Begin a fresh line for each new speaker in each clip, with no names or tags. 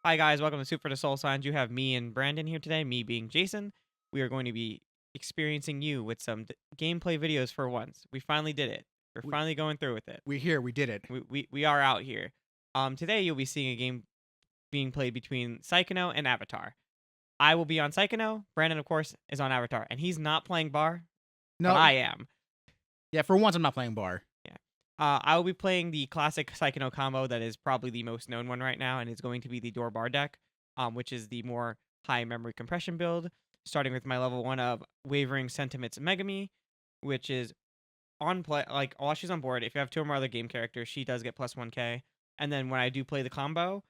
Hi guys, welcome to Super the Soul Signs. You have me and Brandon here today, me being Jason. We are going to be experiencing you with some gameplay videos for once. We finally did it. We're
We,
finally going through with it.
we're here. We did it.
We are out here. Today you'll be seeing a game being played between Saekano and Avatar. I will be on Saekano. Brandon, of course, is on Avatar, and he's not playing Bar, but
No,
I am.
yeah. For once, I'm not playing bar.
Yeah. I will be playing the classic Saekano combo that is probably the most known one right now, and it's going to be the Door Bar deck, which is the more high memory compression build, starting with my level 1 of Wavering Sentiments Megami, which is on play, like, while she's on board, if you have 2 or more other game characters, she does get plus 1k, and then when I do play the combo,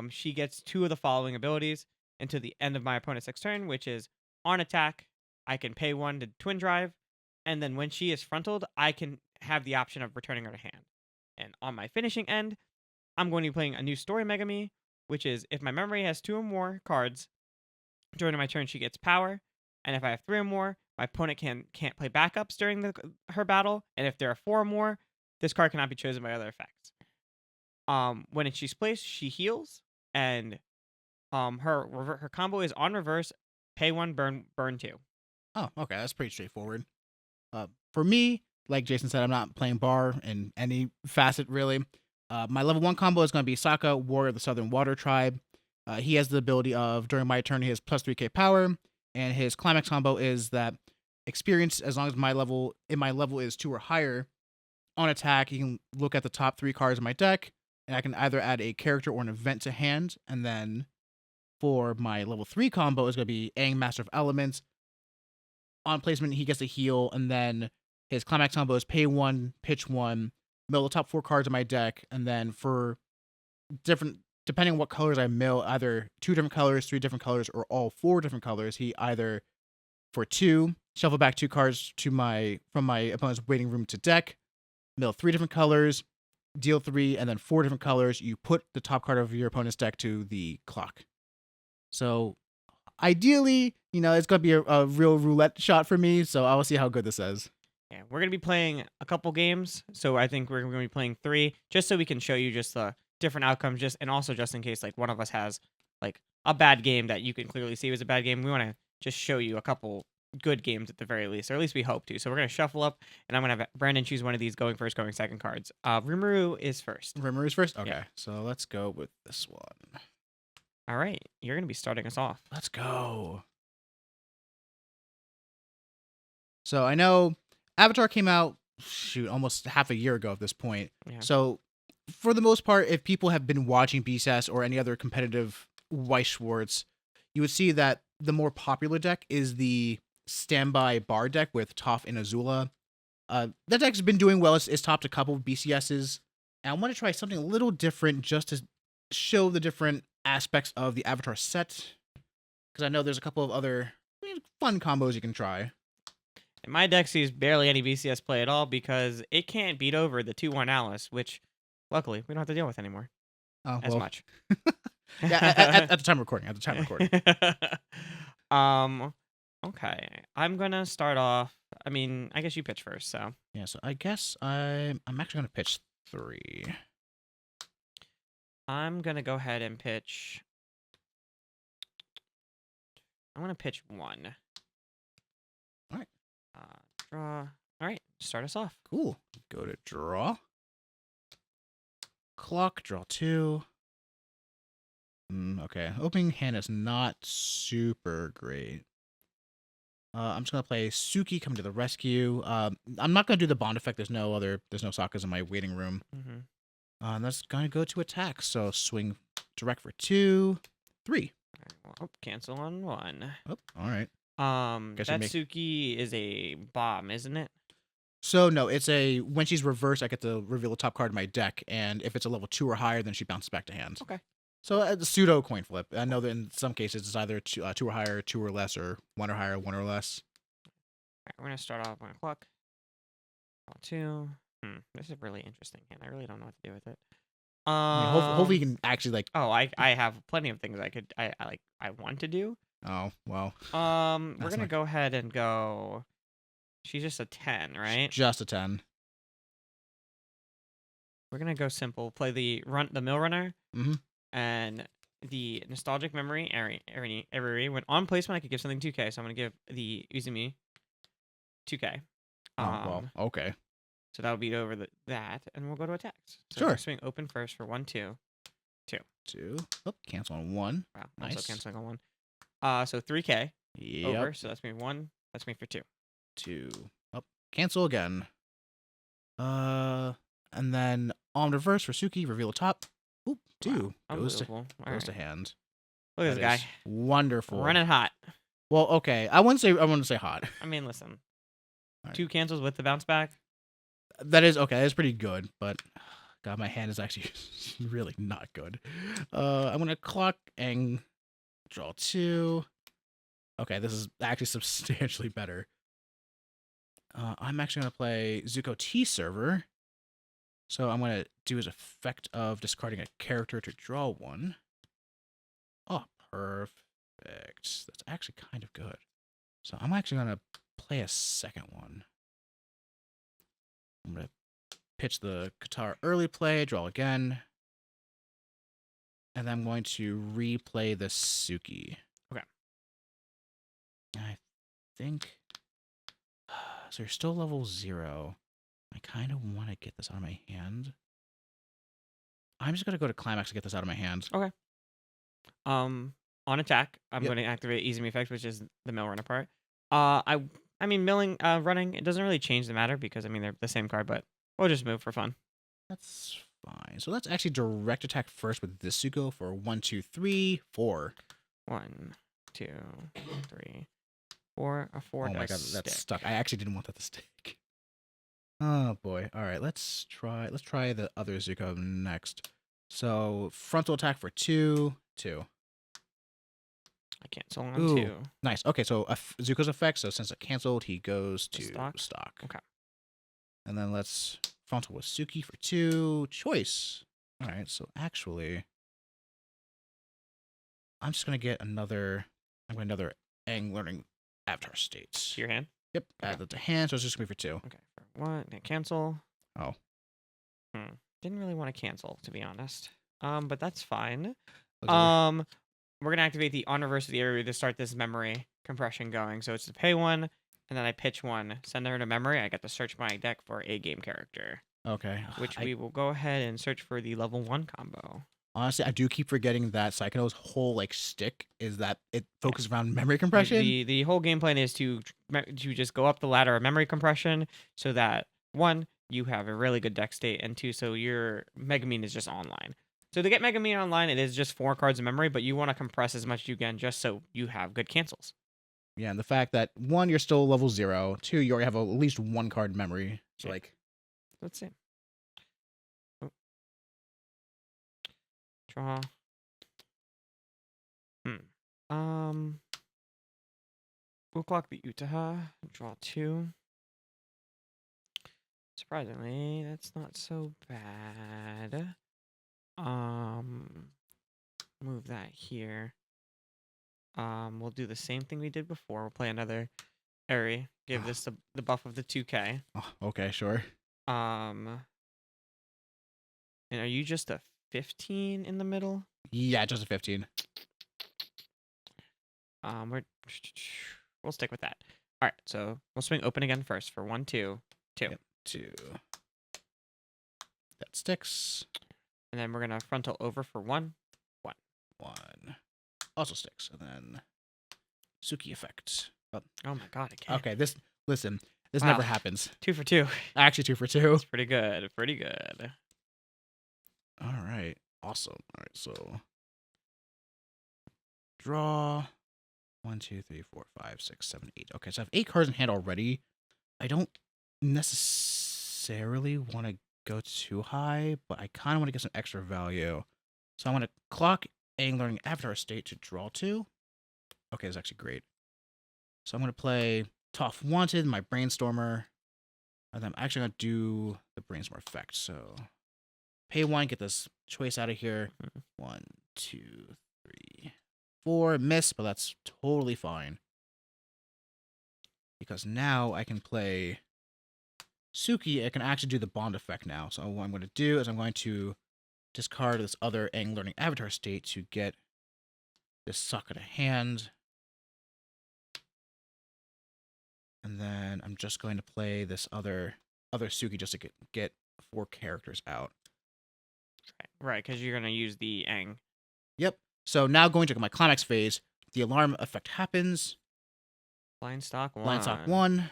she gets 2 of the following abilities until the end of my opponent's next turn, which is on attack, I can pay 1 to Twin Drive, and then when she is frontaled, I can have the option of returning her to hand. And on my finishing end, I'm going to be playing a new story Megami, which is if my memory has 2 or more cards, during my turn she gets power, and if I have 3 or more, my opponent can't play backups during her battle, and if there are 4 or more, this card cannot be chosen by other effects. When she's placed, she heals, and her combo is on reverse, pay 1, burn 2.
Oh, okay. That's pretty straightforward. For me, like Jason said, I'm not playing bar in any facet really. My level 1 combo is going to be Sokka, Warrior of the Southern Water Tribe. He has the ability of during my turn he has plus 3k power, and his climax combo is that experience as long as my level is 2 or higher. On attack, you can look at the top 3 cards in my deck, and I can either add a character or an event to hand. And then for my level 3 combo is going to be Aang, Master of Elements. On placement, he gets a heal, and then his climax combo is pay 1, pitch 1, mill the top 4 cards in my deck, and then for different, depending on what colors I mill, either 2 different colors, 3 different colors, or all 4 different colors, he either for 2 shuffle back 2 cards to from my opponent's waiting room to deck, mill 3 different colors, deal 3, and then 4 different colors. You put the top card of your opponent's deck to the clock. So ideally, it's going to be a real roulette shot for me, so I will see how good this is.
Yeah, we're going to be playing a couple games, so I think we're going to be playing 3, just so we can show you just the different outcomes, and also just in case like one of us has like a bad game that you can clearly see was a bad game. We want to just show you a couple good games at the very least, or at least we hope to. So we're going to shuffle up, and I'm going to have Brandon choose one of these going first, going second cards. Rimuru is first.
Rimuru is first? Okay,
Yeah.
So let's go with this one.
All right, you're going to be starting us off.
Let's go. So I know Avatar came out, almost half a year ago at this point.
Yeah.
So for the most part, if people have been watching BSS or any other competitive Weiss Schwarz, you would see that the more popular deck is the standby bar deck with Toph and Azula. That deck's been doing well. It's topped a couple of BCSs. And I want to try something a little different just to show the different aspects of the Avatar set. Because I know there's a couple of other fun combos you can try.
And my deck sees barely any BCS play at all because it can't beat over the 2/1 Alice, which luckily we don't have to deal with anymore. As much.
Yeah, at the time of recording.
Okay. I'm gonna start off. I mean, I guess you pitch first, so.
Yeah, so I guess I'm actually gonna pitch 3.
I'm gonna go ahead and pitch. I'm gonna pitch 1.
All right.
Draw. All right, start us off.
Cool. Go to draw. Clock, draw 2. Okay. Opening hand is not super great. I'm just gonna play Suki, come to the rescue. I'm not gonna do the bond effect. There's no Sokkas in my waiting room.
Mm-hmm.
That's gonna go to attack. So swing direct for 2, 3.
Well, cancel on 1.
Oh, all right.
That Suki is a bomb, isn't it?
So no, it's when she's reversed, I get to reveal the top card of my deck, and if it's a level 2 or higher, then she bounces back to hand.
Okay.
So a pseudo coin flip. I know that in some cases it's either 2 or higher, 2 or less, or 1 or higher, 1 or less.
All right, we're gonna start off 1 o'clock. 2. This is really interesting, and I really don't know what to do with it.
Hopefully you can actually like.
Oh, I have plenty of things I want to do.
Oh well.
We're gonna go ahead and go. She's just a 10, right?
Just a 10.
We're gonna go simple. Play the mill runner.
Mm-hmm.
And the nostalgic memory area. When on placement, I could give something 2K, so I'm gonna give the Uzumi 2K.
Oh, well, okay.
So that'll beat over that, and we'll go to attacks. So
Sure.
we're swing open first for 1, 2.
2. Oh, cancel on 1.
Wow,
Nice.
also canceling on 1. So 3K
Yep.
over. So that's me 1. That's me for 2.
2. Oh, cancel again. And then on reverse for Suki, reveal top. Oop, 2
Wow,
goes to
unbelievable.
to hand.
Look at this guy.
Is wonderful.
Running hot.
Well, okay. I wouldn't say hot.
I mean, listen.
All right.
2 cancels with the bounce back.
That is okay. That's pretty good, but God, my hand is actually really not good. I'm gonna clock and draw 2. Okay, this is actually substantially better. I'm actually gonna play Zuko T server. So I'm gonna do his effect of discarding a character to draw 1. Oh, perfect. That's actually kind of good. So I'm actually gonna play a second one. I'm gonna pitch the Qatar early play, draw again. And then I'm going to replay the Suki.
Okay.
I think so you're still level 0. I kind of want to get this out of my hand. I'm just gonna go to climax to get this out of my hand.
Okay. On attack, I'm
Yep.
going to activate Izumi effect, which is the mill runner part. I mean milling, running, it doesn't really change the matter because I mean they're the same card, but we'll just move for fun.
That's fine. So let's actually direct attack first with this Zuko for 1, 2, 3, 4.
1, 2, 3, 4. A 4.
Oh my god,
does
that's
stick.
stuck. I actually didn't want that to stick. Oh boy. All right, let's try the other Zuko next. So frontal attack for 2, 2.
I cancel on
Ooh.
2.
Nice. Okay, so Zuko's effect. So since it canceled, he goes to stock.
Okay.
And then let's frontal with Suki for 2. Choice. All right. So actually, I'm just gonna get another. I'm going another Aang learning avatar states.
To your hand.
Yep.
Okay.
Add that to hand. So it's just gonna be for 2.
Okay. For 1, and cancel.
Oh.
Didn't really want to cancel, to be honest. But that's fine.
Looks like
We're gonna activate the on reverse of the area to start this memory compression going. So it's to pay 1, and then I pitch 1, send her to memory. I get to search my deck for a game character,
okay.
which we will go ahead and search for the level 1 combo.
Honestly, I do keep forgetting that Saekano's whole like stick is that it focuses around memory compression.
The whole game plan is to just go up the ladder of memory compression, so that 1, you have a really good deck state, and 2, so your Megumin is just online. So to get Megumin online, it is just 4 cards of memory, but you want to compress as much as you can just so you have good cancels.
Yeah, and the fact that 1, you're still level 0. 2, you already have at least 1 card memory. So
Okay.
like,
Let's see. Oh. Draw. We'll clock the Utaha. Draw 2. Surprisingly, that's not so bad. Move that here. We'll do the same thing we did before. We'll play another Eri. Give this the buff of the 2K.
oh, okay, sure.
And are you just a 15 in the middle?
Yeah, just a 15.
We'll stick with that. All right, so we'll swing open again first for 1, 2, 2.
Yep. 2. That sticks.
And then we're gonna frontal over for 1, 1.
1. Also sticks. And then Suki effect. Oh,
Oh my god, again.
okay, this
Wow.
never happens.
2 for 2.
Actually 2 for 2.
It's pretty good. Pretty good.
All right. Awesome. All right, so draw 1, 2, 3, 4, 5, 6, 7, 8. Okay, so I have 8 cards in hand already. I don't necessarily want to go too high, but I kind of want to get some extra value. So I want to clock Aang learning avatar state to draw 2. Okay, that's actually great. So I'm going to play Toph Wanted, my Brainstormer. And then I'm actually going to do the Brainstorm effect. So pay 1, get this choice out of here. 1, 2, 3, 4. Miss, but that's totally fine. Because now I can play Suki. I can actually do the bond effect now. So what I'm going to do is I'm going to discard this other Aang learning avatar state to get this Sokka to hand. And then I'm just going to play this other Suki just to get 4 characters out.
Right, because you're gonna use the Aang.
Yep. So now going to my climax phase, the alarm effect happens.
Blind stock 1.
Blind stock 1.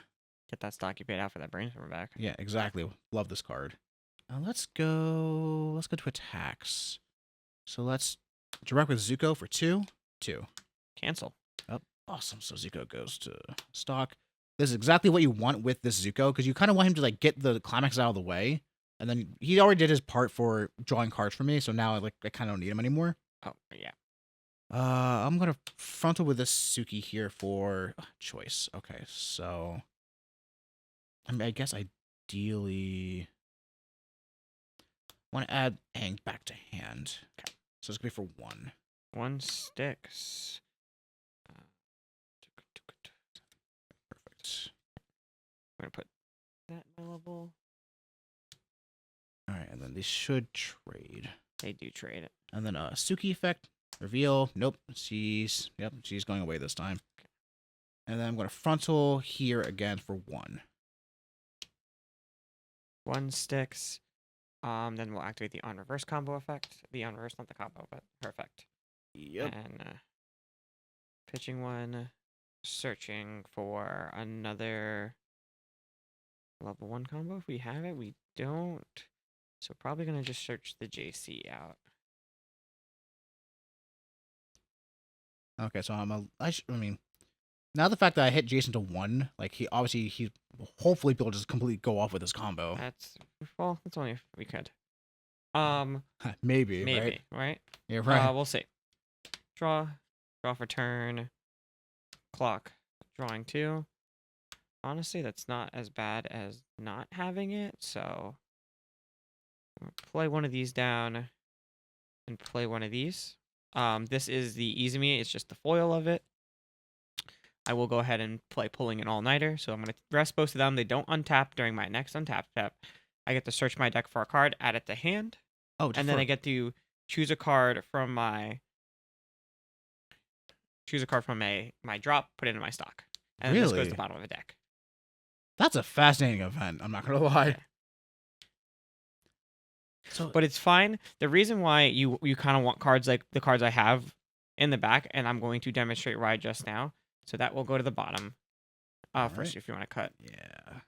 Get that stock you paid out for that brainstorm back.
Yeah, exactly. Love this card. Now let's go to attacks. So let's direct with Zuko for 2.
Cancel.
Yep. Awesome. So Zuko goes to stock. This is exactly what you want with this Zuko, because you kind of want him to like get the climax out of the way. And then he already did his part for drawing cards for me, so now I kind of don't need him anymore.
Oh, yeah.
I'm gonna frontal with this Suki here for choice. Okay, so I mean, I guess ideally want to add Aang back to hand. Okay. So it's gonna be for 1.
1 sticks.
Perfect.
I'm gonna put that in my level.
All right, and then they should trade.
They do trade it.
And then Suki effect reveal. Nope, she's going away this time. And then I'm gonna frontal here again for 1.
1 sticks. Then we'll activate the on reverse combo effect. The on reverse, not the combo, but her effect.
Yep.
And pitching 1, searching for another level 1 combo if we have it. We don't. So probably gonna just search the JC out.
Okay, so I mean, now the fact that I hit Jason to 1, like he will hopefully be able to just completely go off with his combo.
That's only if we could.
Maybe, right? Yeah, right.
We'll see. Draw for turn. Clock. Drawing 2. Honestly, that's not as bad as not having it. So play one of these down and play one of these. This is the Easy Me. It's just the foil of it. I will go ahead and play Pulling an All-Nighter. So I'm going to rest both of them. They don't untap during my next untap tap. I get to search my deck for a card, add it to hand.
Oh,
and then I get to choose a card from my my drop, put it in my stock. And this goes to the bottom of the deck.
That's a fascinating event. I'm not going to lie.
Yeah. So, but it's fine. The reason why you kind of want cards like the cards I have in the back, and I'm going to demonstrate why just now. So that will go to the bottom. First, right. If you want to cut.
Yeah.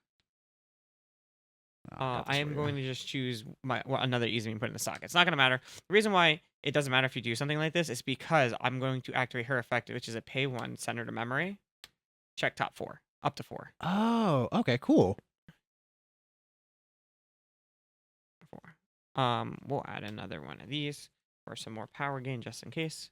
I am going to just choose another Easy Me and put it in the stock. It's not going to matter. The reason why it doesn't matter if you do something like this is because I'm going to activate her effect, which is a pay 1, send her to memory. Check top 4. Up to 4.
Oh, okay, cool.
4. We'll add another one of these for some more power gain just in case.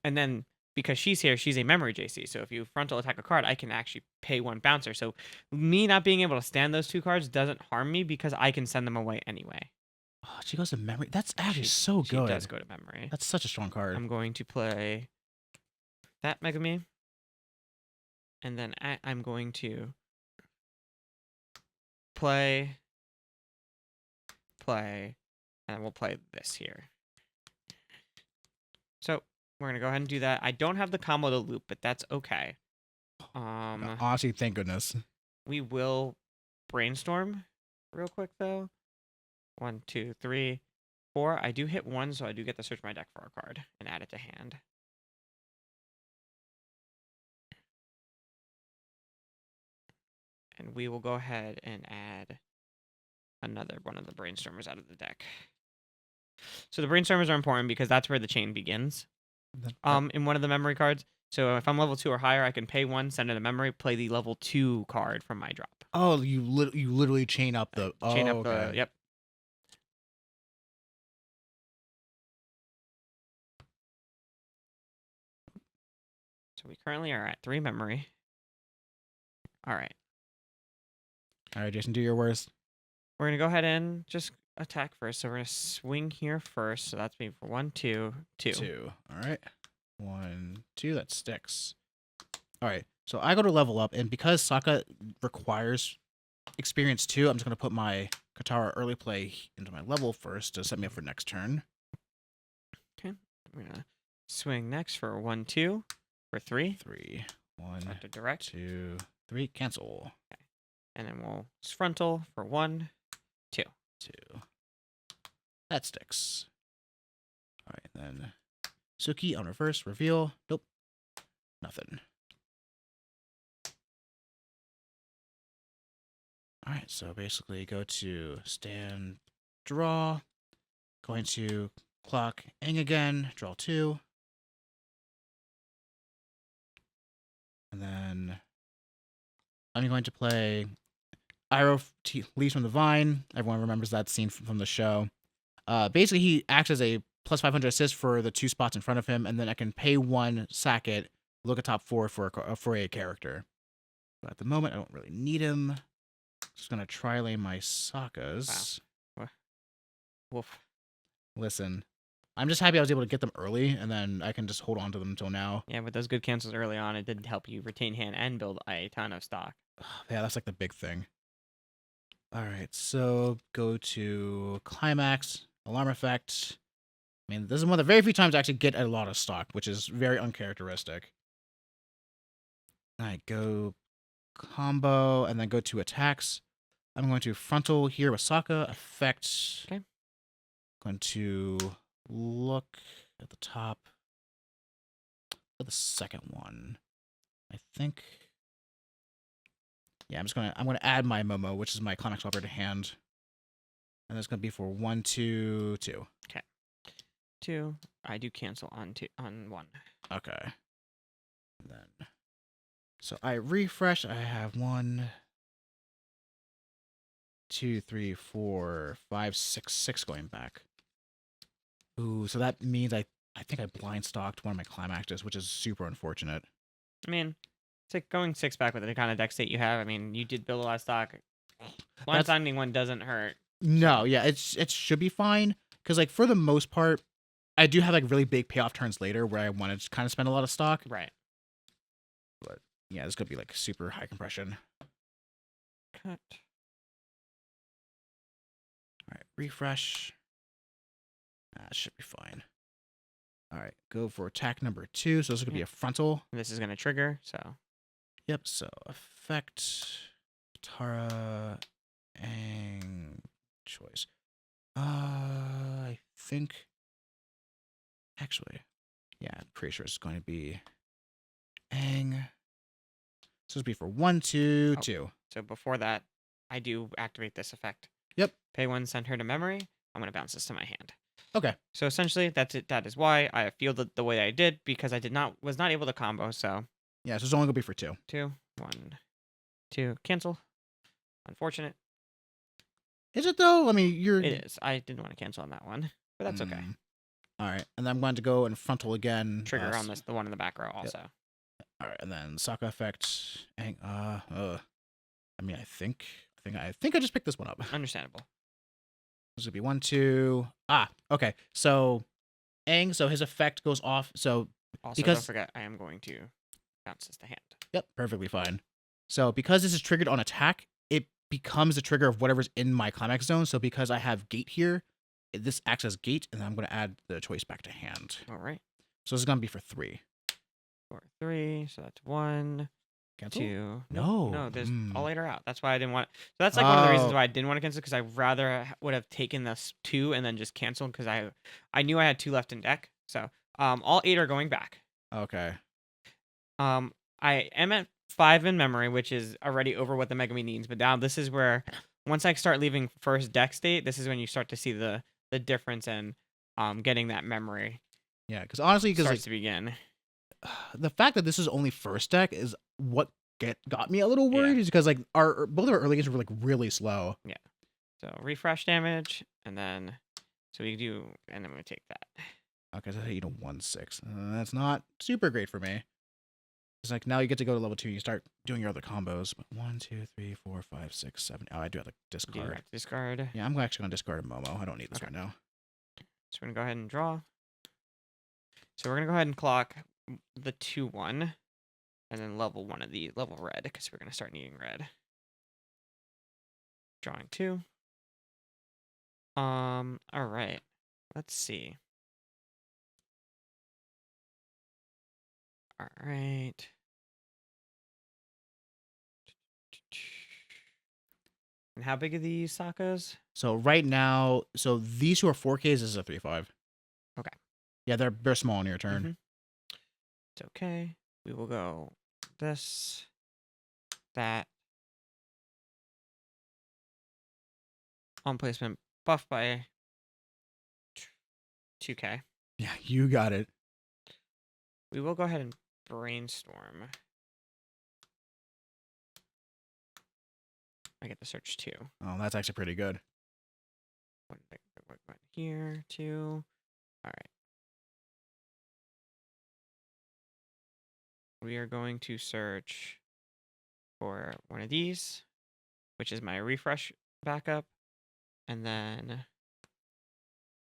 And then because she's here, she's a memory JC. So if you frontal attack a card, I can actually pay 1 bouncer. So me not being able to stand those 2 cards doesn't harm me because I can send them away anyway.
Oh, she goes to memory. That's actually so good.
She does go to memory.
That's such a strong card.
I'm going to play that Megami. And then I'm going to play, and we'll play this here. So we're going to go ahead and do that. I don't have the combo to loop, but that's okay.
Honestly, thank goodness.
We will brainstorm real quick, though. 1, 2, 3, 4. I do hit 1, so I do get to search my deck for a card and add it to hand. And we will go ahead and add another one of the brainstormers out of the deck. So the brainstormers are important because that's where the chain begins. In one of the memory cards. So if I'm level 2 or higher, I can pay 1, send it to memory, play the level 2 card from my drop.
Oh, you literally chain up the okay.
Yep. So we currently are at 3 memory. All right.
All right, Jason, do your worst.
We're going to go ahead and just attack first. So we're going to swing here first. So that's me for 1, 2, 2.
2. All right. 1, 2. That sticks. All right. So I go to level up, and because Sokka requires experience 2, I'm just going to put my Katara early play into my level first to set me up for next turn.
Okay. I'm going to Swing next for 1-2 for 3.
3. 1,
Start to direct.
2, 3. Cancel.
Okay. And then we'll frontal for 1, 2.
2. That sticks. All right, then Suki on reverse, reveal. Nope. Nothing. All right, so basically go to stand, draw. Going to clock Aang again, draw 2. And then I'm going to play Iroh Leaves from the Vine. Everyone remembers that scene from the show. Basically, he acts as a plus 500 assist for the 2 spots in front of him, and then I can pay 1, sack it, look at top 4 for a character. But at the moment, I don't really need him. Just going to tri-lane my Sokkas.
Wow. Woof.
Listen, I'm just happy I was able to get them early, and then I can just hold on to them until now.
Yeah, with those good cancels early on, it did help you retain hand and build a ton of stock.
Yeah, that's like the big thing. All right, so go to Climax, Alarm Effect. I mean, this is one of the very few times I actually get a lot of stock, which is very uncharacteristic. All right, go combo, and then go to attacks. I'm going to frontal here with Sokka, effect.
Okay.
Going to look at the top of the second one. I think. Yeah, I'm gonna add my Momo, which is my Climax Operator hand. And that's gonna be for 1, 2, 2.
2. I do cancel on 1.
Okay. And then so I refresh, I have 1, 2, 3, 4, 5, 6, 6 going back. Ooh, so that means I think I blind stocked one of my climaxes, which is super unfortunate.
I mean, it's like going 6 back with the kind of deck state you have. I mean, you did build a lot of stock. Blind stocking one doesn't hurt.
No, yeah, it should be fine. Because, like, for the most part, I do have, like, really big payoff turns later where I want to kind of spend a lot of stock.
Right.
But, yeah, this could be, like, super high compression.
Cut.
All right, refresh. That should be fine. All right, go for attack number 2. So this is going to be a frontal.
And this is going to trigger, so.
Yep, so effect, Tara, and choice. I think, actually, yeah, I'm pretty sure it's going to be Aang. So this will be for 1, 2, 2.
So before that, I do activate this effect.
Yep.
Pay 1, send her to memory. I'm going to bounce this to my hand.
Okay.
So essentially, that's it. That is why I fielded the way I did, because I was not able to combo. So
yeah, so it's only gonna be for 2.
2, 1, 2, cancel. Unfortunate.
Is it though? I mean,
It is. I didn't want to cancel on that one, but that's okay.
All right, and then I'm going to go and frontal again.
Trigger on the one in the back row also.
Yep. All right, and then Sokka effect. I mean, I think I just picked this one up.
Understandable.
This would be 1, 2. Okay. So, Aang. So his effect goes off. So
Also, don't forget, I am going to bounce this to hand.
Yep, perfectly fine. So because this is triggered on attack, it becomes the trigger of whatever's in my climax zone. So because I have gate here, this acts as gate, and I'm going to add the choice back to hand.
All right.
So this is going to be for 3.
For 3. So that's 1.
Cancel?
2.
No.
There's all later out. That's why I didn't want. So that's like one of the reasons why I didn't want to cancel, because I rather would have taken this 2 and then just canceled, because I knew I had 2 left in deck. So all 8 are going back.
Okay.
I am at 5 in memory, which is already over what the Megami needs. But now this is where, once I start leaving first deck state, this is when you start to see the difference in getting that memory.
Yeah, because honestly,
starts to begin.
The fact that this is only first deck is what got me a little worried, is because like both of our early games were like really slow.
Yeah. So refresh damage, and then and I'm gonna take that.
Okay, so you know 1/6. That's not super great for me. It's like now you get to go to level 2 and you start doing your other combos. But 1, 2, 3, 4, 5, 6, 7. Oh, I do have to discard.
Discard.
Yeah, I'm actually gonna discard a Momo. I don't need this right now.
So we're gonna go ahead and draw. So we're gonna go ahead and clock the 2/1, and then level one of the level red, because we're gonna start needing red. Drawing 2. All right. Let's see. All right. And how big are these Sakos?
So right now, so these two are 4Ks. This is a 3.5.
Okay.
Yeah, they're small on your turn.
Mhm. It's okay. We will go this, that. On placement, buff by 2K.
Yeah, you got it.
We will go ahead and brainstorm. I get to search 2.
Oh, that's actually pretty good.
One here, 2. All right. We are going to search for one of these, which is my refresh backup. And then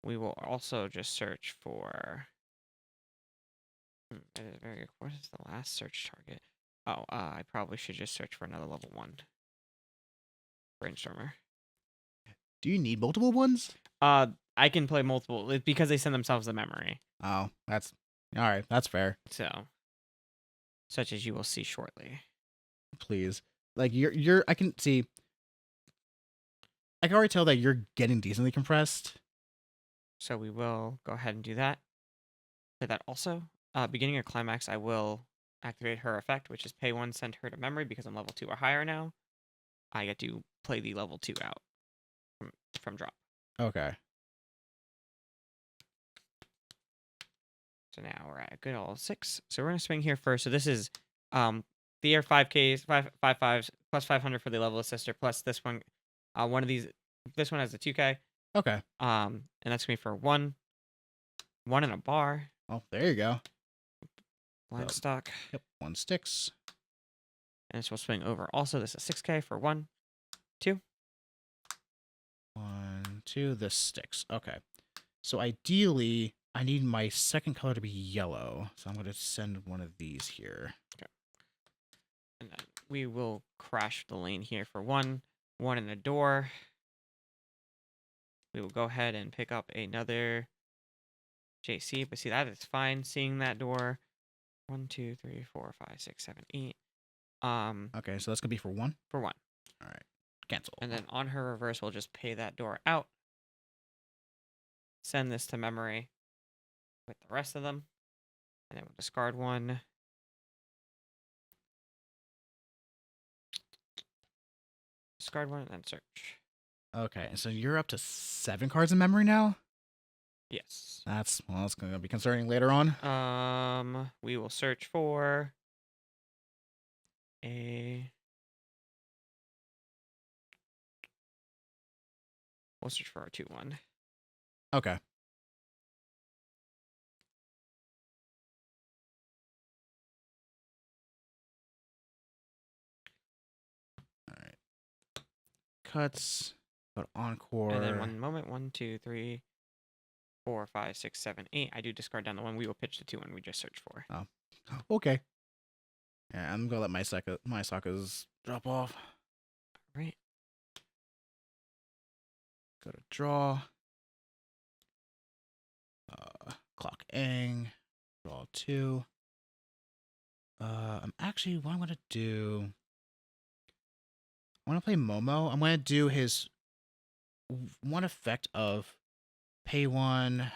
we will also just search for... What is the last search target? Oh, I probably should just search for another level 1 brainstormer.
Do you need multiple ones?
I can play multiple. It's because they send themselves the memory.
Oh, that's all right. That's fair.
So, such as you will see shortly.
Please, like you're. I can see. I can already tell that you're getting decently compressed.
So we will go ahead and do that. Play that also. Beginning of climax, I will activate her effect, which is pay 1, send her to memory because I'm level 2 or higher now. I get to play the level 2 out from drop.
Okay.
So now we're at a good old 6. So we're gonna swing here first. So this is the air 5Ks, 5/5s plus 500 for the level assister plus this one. One of these. This one has a 2K.
Okay.
And that's gonna be for 1 in a bar.
Oh, there you go.
Blind stock.
Yep. 1 sticks.
And this will swing over. Also, this is 6K for 1, 2.
1, 2. This sticks. Okay. So ideally, I need my second color to be yellow. So I'm going to send one of these here.
Okay. And then we will crash the lane here for 1 in the door. We will go ahead and pick up another JC, but see, that is fine seeing that door. 1, 2, 3, 4, 5, 6, 7, 8.
Okay, so that's going to be for 1?
For 1.
All right. Cancel.
And then on her reverse, we'll just pay that door out. Send this to memory with the rest of them. And then we'll discard 1. Discard 1 and then search.
Okay, so you're up to 7 cards in memory now?
Yes.
That's going to be concerning later on.
We will search for a... We'll search for our 2/1.
Okay. All right. Cuts. But encore.
And then 1 moment. 1, 2, 3, 4, 5, 6, 7, 8. I do discard down the 1. We will pitch the 2/1 we just searched for.
Oh. Okay. Yeah, I'm gonna let my Sakas drop off.
All right.
Go to draw. Clock Ang. Draw 2. I'm actually what I'm gonna do. I want to play Momo. I'm gonna do his one effect of pay 1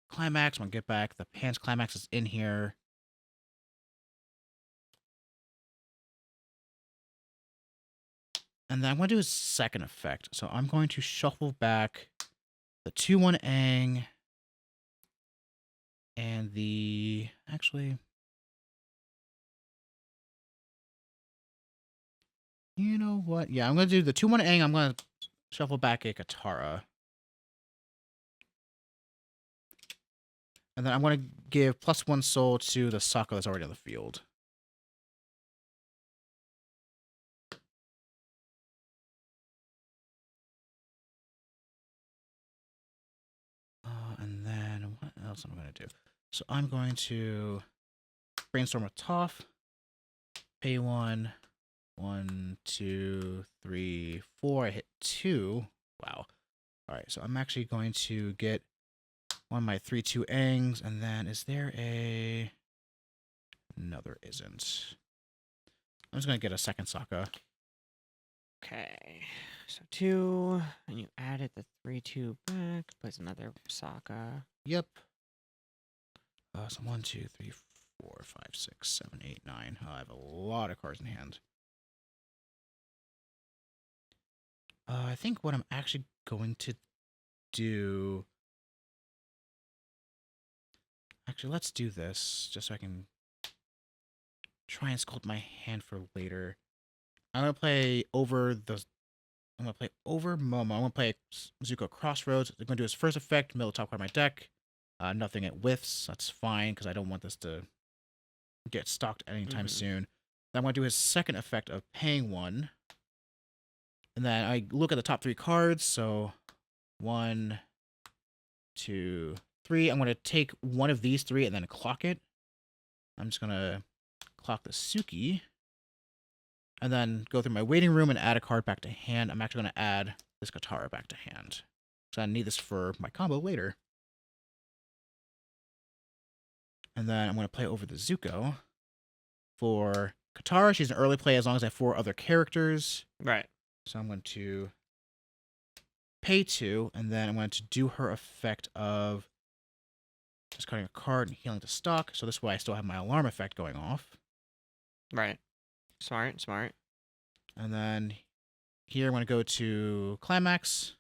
climax. I'm gonna get back the Pan's climax is in here. And then I'm going to do his second effect. So I'm going to shuffle back the 2/1 Ang and the... Actually... You know what? Yeah, I'm going to do the 2/1 Ang. I'm going to shuffle back a Katara. And then I'm going to give +1 soul to the Sokka that's already on the field. And then what else am I going to do? So I'm going to brainstorm with Toph. Pay 1. 1, 2, 3, 4. I hit 2. Wow. All right, so I'm actually going to get one of my 3/2 Angs, and then is there a... No, there isn't. I'm just gonna get a second Sokka.
Okay. So 2, and you added the 3/2 back. Place another Sokka.
Yep. So 1, 2, 3, 4, 5, 6, 7, 8, 9. Oh, I have a lot of cards in hand. I think what I'm actually going to do. Actually, let's do this just so I can try and sculpt my hand for later. I'm gonna play over the. I'm gonna play over Momo. I'm gonna play Zuko Crossroads. I'm gonna do his first effect, middle top card of my deck. Nothing at whiffs. That's fine because I don't want this to get stocked anytime soon. Then I'm gonna do his second effect of paying 1. And then I look at the top 3 cards. So 1, 2, 3. I'm gonna take one of these 3 and then clock it. I'm just gonna clock the Suki. And then go through my waiting room and add a card back to hand. I'm actually gonna add this Katara back to hand. So I need this for my combo later. And then I'm gonna play over the Zuko. For Katara, she's an early play as long as I have 4 other characters.
Right.
So I'm going to pay 2, and then I'm going to do her effect of discarding a card and healing to stock. So this way I still have my alarm effect going off.
Right. Smart.
And then here I'm going to go to Climax,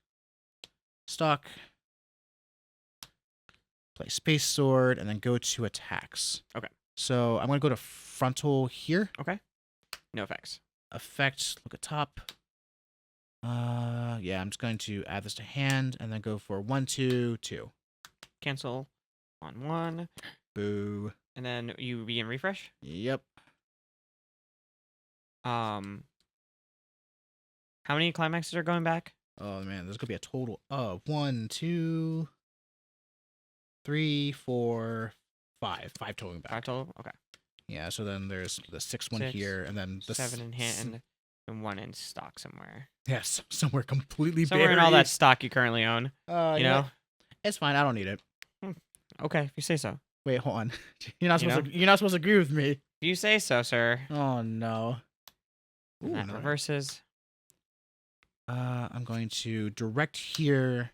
stock, play Space Sword, and then go to attacks.
Okay.
So I'm going to go to frontal here.
Okay. No effects.
Effect, look at top. Yeah, I'm just going to add this to hand and then go for 1, 2, 2.
Cancel on 1.
Boo.
And then you begin refresh.
Yep.
How many climaxes are going back?
Oh man, there's gonna be a total of 1, 2, 3, 4, 5. 5 total back.
5 total? Okay.
Yeah, so then there's the 6th one
6,
here, and then the
7 in hand, and 1 in stock somewhere.
Yes, somewhere completely
Somewhere
buried.
in all that stock you currently own.
You
know?
It's fine. I don't need it.
Okay, if you say so.
Wait, hold on. You're not supposed to agree with me.
You say so, sir.
Oh no.
And that reverses.
I'm going to direct here.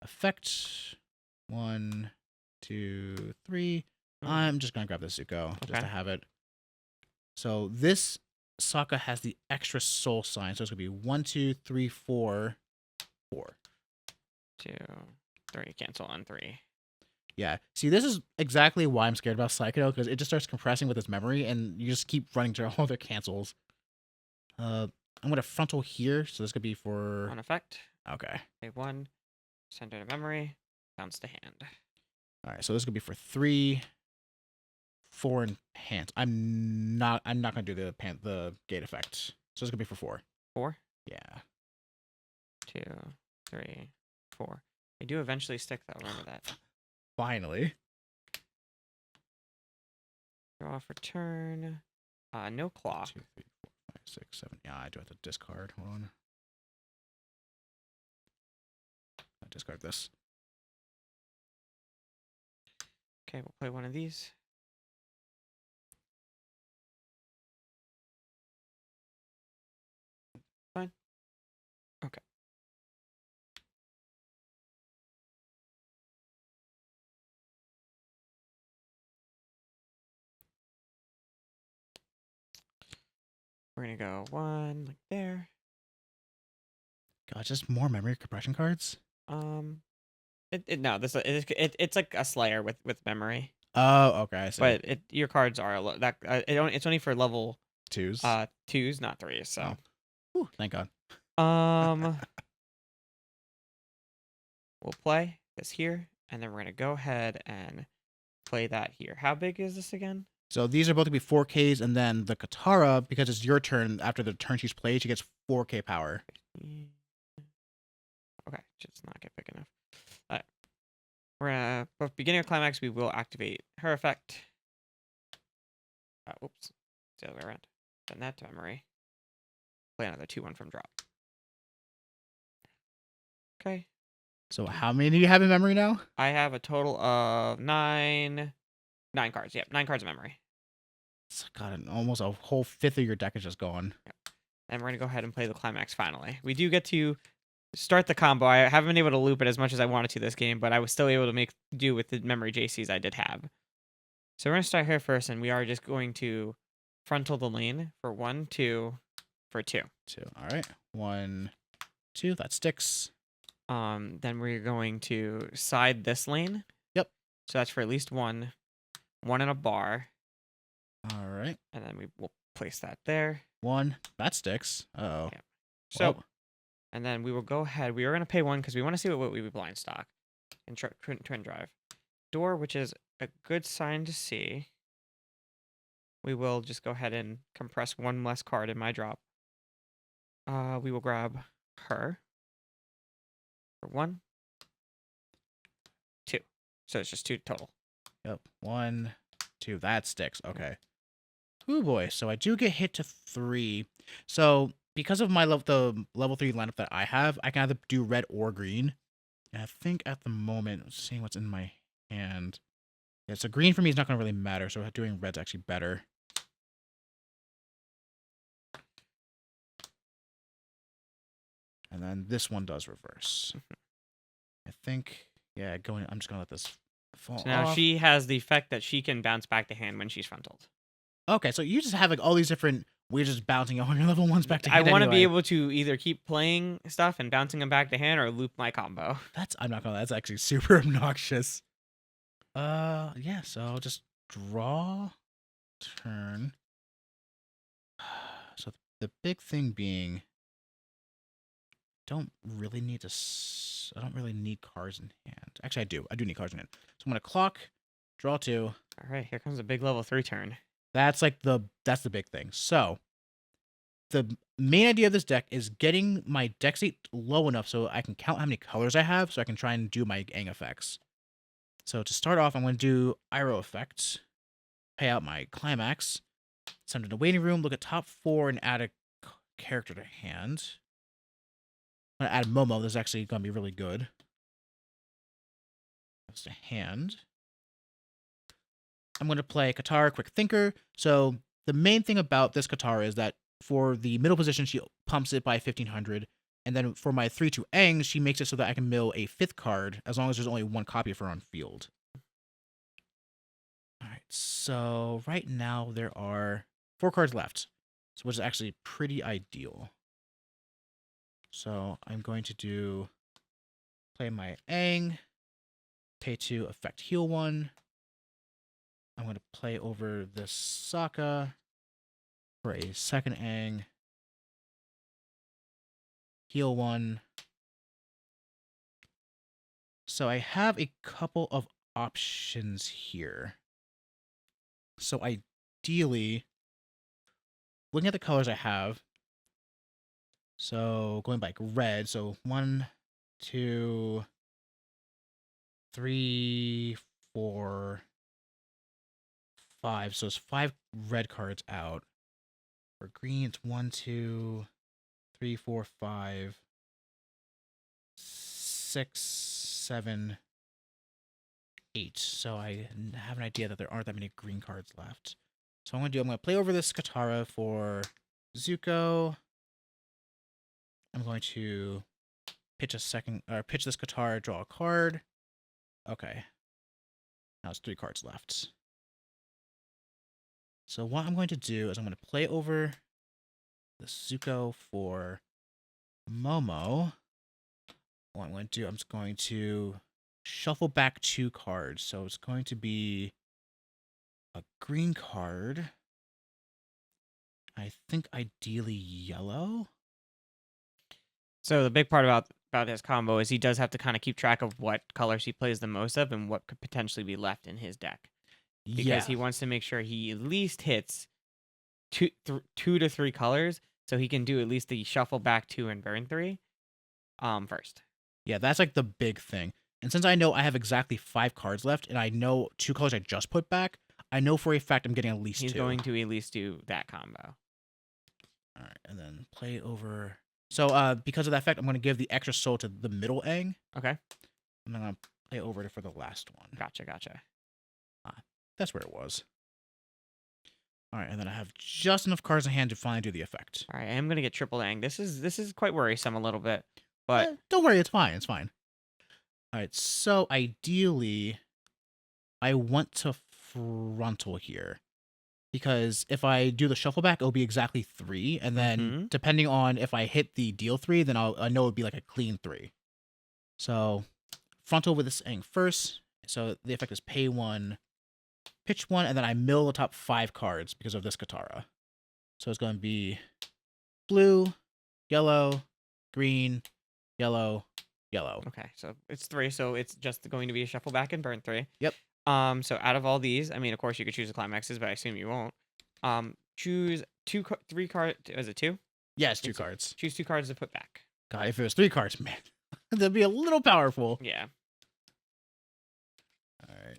Effect 1, 2, 3. I'm just gonna grab the Zuko just to have it. So this Sokka has the extra soul sign, so it's gonna be 1, 2, 3, 4, 4.
2, 3. Cancel on 3.
Yeah. See, this is exactly why I'm scared about Saekano, because it just starts compressing with its memory, and you just keep running to all their cancels. I'm gonna frontal here, so this could be for
On effect.
Okay.
Pay 1. Send to memory. Bounce to hand.
All right. So this could be for 3, 4 in hand. I'm not gonna do the gate effect. So this could be for 4.
4.
Yeah.
2, 3, 4. They do eventually stick though. Remember that.
Finally.
Draw for turn. No claw.
2, 3, 4, 5, 6, 7. Yeah, I do have to discard. Hold on. I discard this.
Okay, we'll play one of these. Fine. Okay. We're gonna go 1 like there.
God, just more memory compression cards.
It's like a Slayer with memory.
Oh, okay. I see.
But your cards are it's only for level
2s.
2s, not 3s. So.
Oh. Whew, thank God.
We'll play this here, and then we're gonna go ahead and play that here. How big is this again?
So these are both to be 4Ks, and then the Katara, because it's your turn, after the turn she's played, she gets 4K power.
Okay, just not get big enough. Alright. We're gonna, for beginning of climax, we will activate her effect. Oops. It's the other way around. Send that to memory. Play another 2/1 from drop. Okay.
So how many do you have in memory now?
I have a total of 9 cards. Yep, 9 cards of memory.
It's got almost a whole fifth of your deck is just gone.
And we're going to go ahead and play the climax finally. We do get to start the combo. I haven't been able to loop it as much as I wanted to this game, but I was still able to make do with the memory JCs I did have. So we're going to start here first, and we are just going to frontal the lane for 1, 2, for 2.
2. All right. 1, 2. That sticks.
Then we're going to side this lane.
Yep.
So that's for at least 1 in a bar.
All right.
And then we will place that there.
1. That sticks. Uh-oh.
Yeah. So, and then we will go ahead. We are going to pay 1 because we want to see what we blind stock and twin drive. Door, which is a good sign to see. We will just go ahead and compress 1 less card in my drop. We will grab her for 1, 2. So it's just 2 total.
Yep. 1, 2. That sticks. Okay. Oh boy. So I do get hit to 3. So because of the level 3 lineup that I have, I can either do red or green. And I think at the moment, seeing what's in my hand. Yeah, so green for me is not going to really matter. So doing red's actually better. And then this one does reverse. I think, yeah, I'm just going to let this fall
So now
off.
she has the effect that she can bounce back the hand when she's frontaled.
Okay, so you just have like all these different we're just bouncing all your level 1s back to hand.
I want to
anyway.
be able to either keep playing stuff and bouncing them back to hand or loop my combo.
I'm not gonna lie, that's actually super obnoxious. Yeah, so I'll just draw turn. So the big thing being I don't really need cards in hand. Actually, I do need cards in hand. So I'm gonna clock, draw 2.
All right, here comes a big level 3 turn.
That's the big thing. So the main idea of this deck is getting my deck state low enough so I can count how many colors I have so I can try and do my Aang effects. So to start off, I'm going to do Iroh effects, pay out my climax, send it to the waiting room, look at top 4, and add a character to hand. I'm going to add Momo. This is actually going to be really good. That's to hand. I'm going to play Katara, Quick Thinker. So the main thing about this Katara is that for the middle position, she pumps it by 1,500. And then for my 3/2 Aang, she makes it so that I can mill a 5th card as long as there's only 1 copy of her on field. All right, so right now there are 4 cards left, which is actually pretty ideal. So I'm going to play my Aang, pay 2, effect heal 1. I'm going to play over this Sokka for a second Aang. Heal 1. So I have a couple of options here. So ideally, looking at the colors I have, so going by like red, so 1, 2, 3, 4, 5. So it's 5 red cards out. For green, it's 1, 2, 3, 4, 5, 6, 7, 8. So I have an idea that there aren't that many green cards left. So I'm going to play over this Katara for Zuko. I'm going to pitch this Katara, draw a card. Okay. Now it's 3 cards left. So what I'm going to do is I'm going to play over the Zuko for Momo. What I'm going to do, I'm just going to shuffle back 2 cards. So it's going to be a green card. I think ideally yellow.
So the big part about his combo is he does have to kind of keep track of what colors he plays the most of and what could potentially be left in his deck. Because he wants to make sure he at least hits 2 to 3 colors, so he can do at least the shuffle back 2 and burn 3 first.
Yeah, that's like the big thing. And since I know I have exactly 5 cards left, and I know 2 colors I just put back, I know for a fact I'm getting at least 2.
He's going to at least do that combo.
All right, and then play over. So because of that effect, I'm going to give the extra soul to the middle Aang.
Okay.
And I'm going to play over it for the last one.
Gotcha.
That's where it was. All right, and then I have just enough cards in hand to finally do the effect.
All right, I am gonna get triple dang. This is quite worrisome a little bit, but
Don't worry, it's fine. It's fine. All right, so ideally, I want to frontal here. Because if I do the shuffle back, it'll be exactly 3. And then depending on if I hit the deal 3, then I know it'd be like a clean 3. So frontal with this thing first. So the effect is pay 1, pitch 1, and then I mill the top 5 cards because of this Katara. So it's going to be blue, yellow, green, yellow, yellow.
Okay, so it's 3, so it's just going to be a shuffle back and burn 3.
Yep.
So out of all these, I mean, of course you could choose the climaxes, but I assume you won't. Choose 3 cards. Is it 2?
Yeah, it's 2 cards.
Choose 2 cards to put back.
God, if it was 3 cards, man, that'd be a little powerful.
Yeah.
All right.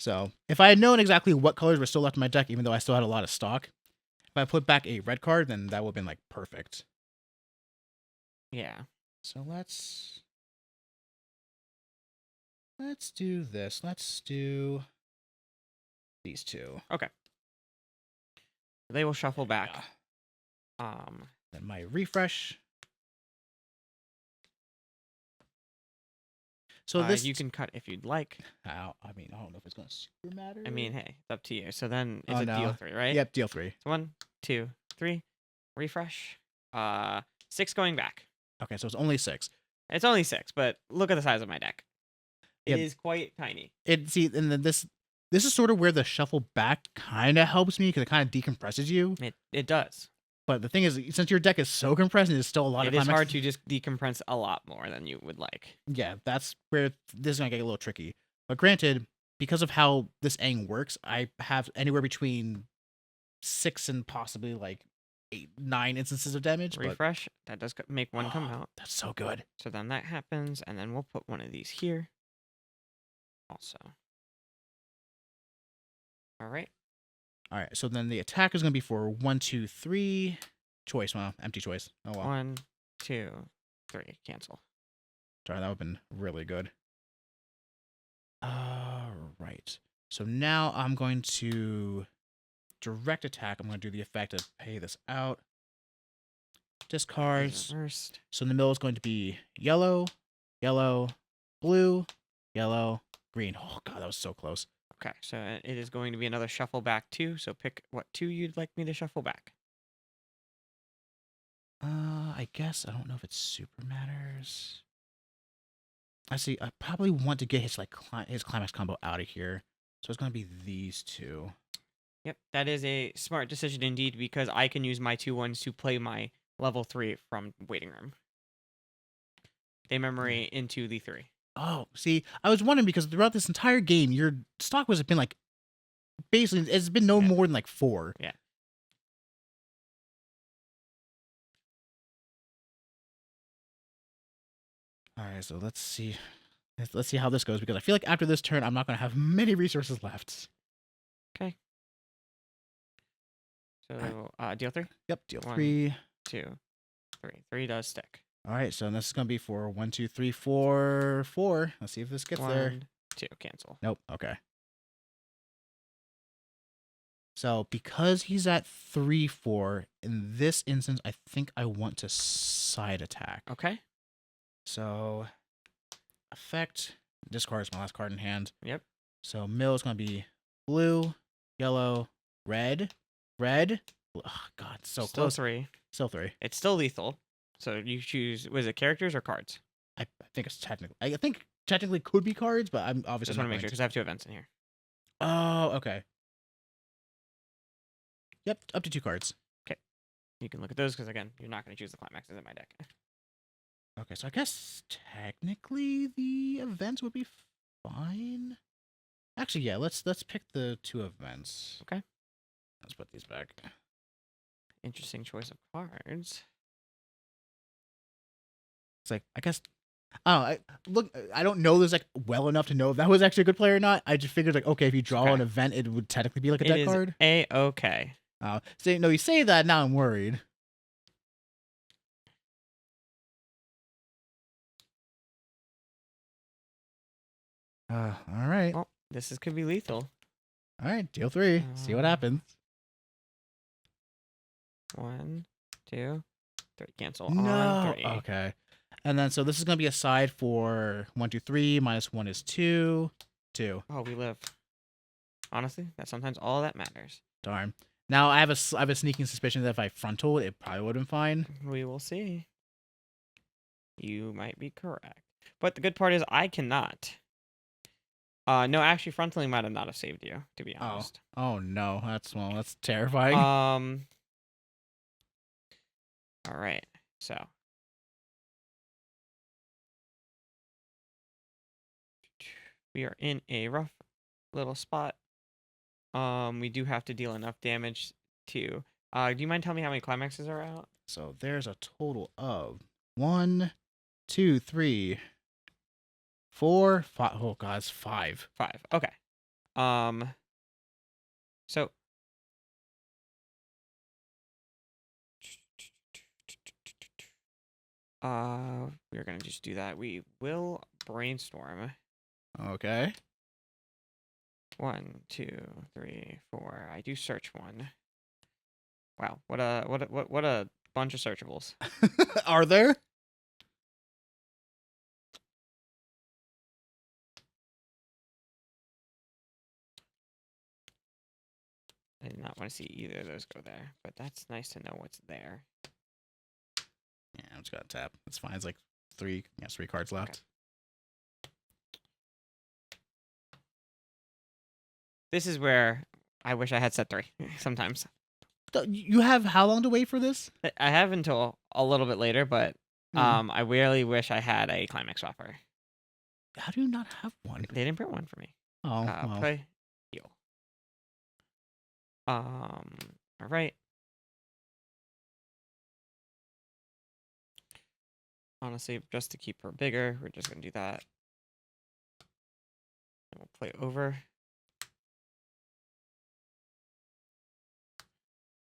So if I had known exactly what colors were still left in my deck, even though I still had a lot of stock, if I put back a red card, then that would have been like perfect.
Yeah.
So let's do this. Let's do these 2.
Okay. They will shuffle back.
Yeah. Then my refresh. So this
you can cut if you'd like.
I mean, I don't know if it's gonna super matter.
I mean, hey, it's up to you. So then it's deal 3, right?
Yep, deal 3.
So 1, 2, 3, refresh. 6 going back.
Okay, so it's only 6.
It's only 6, but look at the size of my deck. It
Yep.
is quite tiny.
And then this is sort of where the shuffle back kind of helps me because it kind of decompresses you.
It does.
But the thing is, since your deck is so compressed, there's still a lot of
It is
climax.
hard to just decompress a lot more than you would like.
Yeah, that's where this is gonna get a little tricky. But granted, because of how this Aang works, I have anywhere between 6 and possibly like 8, 9 instances of damage.
Refresh. That does make one come out.
That's so good.
So then that happens, and then we'll put one of these here. Also. All right.
All right, so then the attack is gonna be for 1, 2, 3. Choice, well, empty choice. Oh well.
1, 2, 3. Cancel.
Sorry, that would have been really good. Right. So now I'm going to direct attack. I'm going to do the effect of pay this out. Discards.
Reversed.
So in the middle is going to be yellow, yellow, blue, yellow, green. Oh god, that was so close.
Okay, so it is going to be another shuffle back 2. So pick what 2 you'd like me to shuffle back.
I guess I don't know if it super matters. I see. I probably want to get his his climax combo out of here. So it's going to be these 2.
Yep, that is a smart decision indeed because I can use my 2/1s to play my level 3 from waiting room. Day memory into the 3.
Oh, see, I was wondering because throughout this entire game, your stock has been like, basically, it's been no more than like 4.
Yeah.
All right, so let's see how this goes because I feel like after this turn, I'm not going to have many resources left.
Okay. So, deal 3?
Yep, deal
1,
3.
2, 3. 3 does stick.
All right, so this is going to be for 1, 2, 3, 4, 4. Let's see if this gets there.
1, 2, cancel.
Nope, okay. So because he's at 3, 4, in this instance, I think I want to side attack.
Okay.
So effect, discard is my last card in hand.
Yep.
So mill is going to be blue, yellow, red. Oh, God, so
Still
close.
3.
Still 3.
It's still lethal. So you choose, was it characters or cards?
I think it's technically. I think technically could be cards, but I'm obviously
Just
not
want to make
going
sure because I have 2 events in here.
Oh, okay. Yep, up to 2 cards.
You can look at those because again, you're not going to choose the climaxes in my deck.
Okay, so I guess technically the events would be fine. Actually, yeah, let's pick the 2 events.
Okay.
Let's put these back.
Interesting choice of cards.
It's like, I guess, I don't know this like well enough to know if that was actually a good play or not. I just figured like, okay, if you draw an event, it would technically be like a deck card.
A-okay.
So no, you say that, now I'm worried. All right.
Well, this could be lethal.
All right, deal 3. See what happens.
1, 2, 3. Cancel on
No.
3.
Okay. And then so this is gonna be a side for 1, 2, 3. -1 is 2. 2.
Oh, we live. Honestly, that's sometimes all that matters.
Darn. Now I have a sneaking suspicion that if I frontal, it probably would have been fine.
We will see. You might be correct. But the good part is I cannot. No, actually, frontaling might have not have saved you, to be honest.
Oh no, that's terrifying.
All right. So. We are in a rough little spot. We do have to deal enough damage to. Do you mind telling me how many climaxes are out?
So there's a total of 1, 2, 3, 4, 5. Oh god, it's 5.
5. Okay. So we're gonna just do that. We will brainstorm.
Okay.
1, 2, 3, 4. I do search 1. Wow, what a bunch of searchables.
Are there?
I did not want to see either of those go there, but that's nice to know what's there.
Yeah, I'm just gonna tap. It's fine. It's like 3 cards left.
Okay. This is where I wish I had set 3 sometimes.
You have how long to wait for this?
I have until a little bit later, but I really wish I had a climax offer.
How do you not have one?
They didn't print one for me.
Oh, well.
Play heal. All right. Honestly, just to keep her bigger, we're just gonna do that. And we'll play over.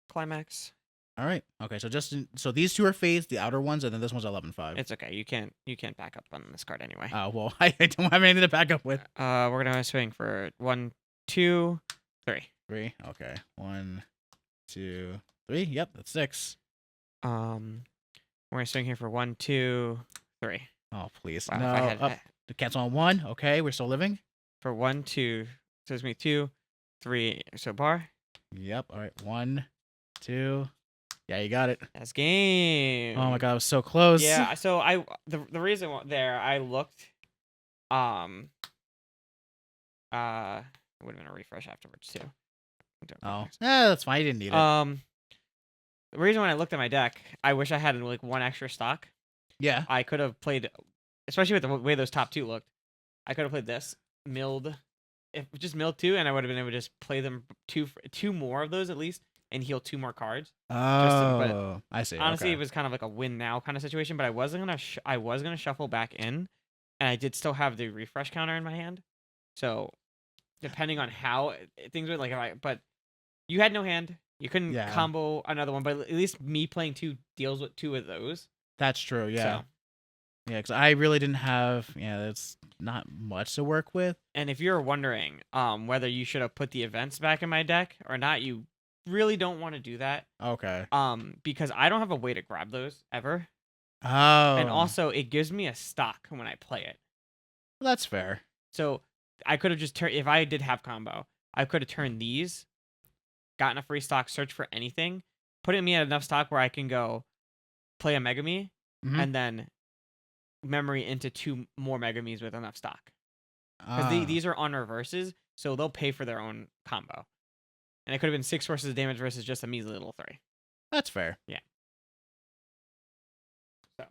Climax.
All right. Okay. So these two are phased, the outer ones, and then this one's 11-5.
It's okay. You can't back up on this card anyway.
Oh well, I don't have anything to back up with.
We're gonna swing for 1, 2, 3.
3. Okay. 1, 2, 3. Yep, that's 6.
We're gonna swing here for 1, 2, 3.
Oh please.
Wow,
No.
if I had,
Up. The cancel on 1. Okay, we're still living.
For 1, 2. So it's me 2, 3. So bar.
Yep. All right. 1, 2. Yeah, you got it.
That's game.
Oh my god, I was so close.
Yeah. So the reason there I looked. It would have been a refresh afterwards too.
Oh. Yeah, that's fine. You didn't need it.
The reason when I looked at my deck, I wish I had like 1 extra stock.
Yeah.
I could have played, especially with the way those top 2 looked. I could have played this milled, if just milled 2, and I would have been able to just play them 2 more of those at least, and heal 2 more cards.
Oh, I see.
Honestly,
okay.
it was kind of like a win now kind of situation. But I wasn't gonna shuffle back in, and I did still have the refresh counter in my hand. So depending on how things went, but you had no hand. You couldn't combo another one, but at least me playing 2 deals with 2 of those.
That's true. Yeah.
So,
yeah, because I really didn't have. Yeah, that's not much to work with.
and if you're wondering, whether you should have put the events back in my deck or not, you really don't want to do that.
Okay.
Because I don't have a way to grab those ever,
Oh.
and also it gives me a stock when I play it.
Well, that's fair.
So I could have just turned, if I did have combo, I could have turned these, gotten a free stock, search for anything, putting me at enough stock where I can go play a Megami, and then memory into 2 more Megamis with enough stock. Because these are on reverses, so they'll pay for their own combo. And it could have been 6 sources of damage versus just a measly little 3.
That's fair.
Yeah. So.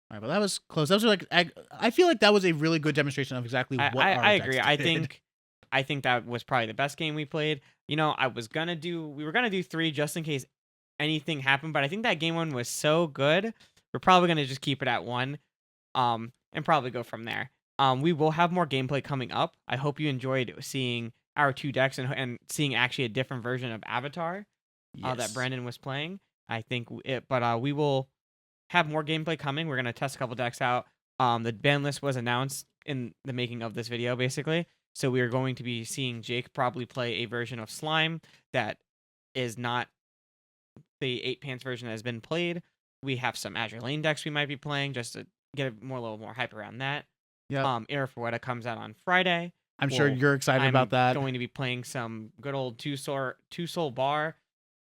All right, but that was close. That was like I feel like that was a really good demonstration of exactly what
I agree.
decks did.
I think that was probably the best game we played. You know, we were gonna do 3 just in case anything happened, but I think that game 1 was so good. We're probably gonna just keep it at 1, and probably go from there. We will have more gameplay coming up. I hope you enjoyed seeing our 2 decks and seeing actually a different version of Avatar that Brandon was playing. I think but we will have more gameplay coming. We're gonna test a couple decks out. The ban list was announced in the making of this video, basically. So we are going to be seeing Jake probably play a version of Slime that is not the 8 pants version that has been played. We have some Azure Lane decks we might be playing just to get a little more hype around that.
Yeah.
Era for Weta comes out on Friday.
I'm sure you're excited about that.
I'm going to be playing some good old two soul bar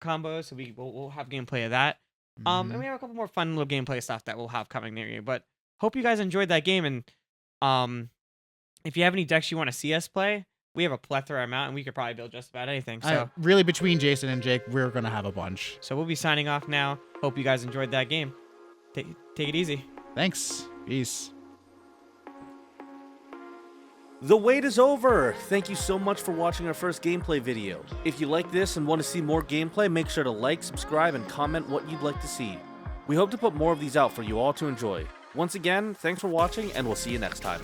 combos, so we'll have gameplay of that. And we have a couple more fun little gameplay stuff that we'll have coming near you. But hope you guys enjoyed that game, and if you have any decks you want to see us play, we have a plethora amount, and we could probably build just about anything. So
really, between Jason and Jake, we're gonna have a bunch.
So we'll be signing off now. Hope you guys enjoyed that game. Take it easy.
Thanks. Peace.
The wait is over! Thank you so much for watching our first gameplay video. If you like this and want to see more gameplay, make sure to like, subscribe, and comment what you'd like to see. We hope to put more of these out for you all to enjoy. Once again, thanks for watching, and we'll see you next time.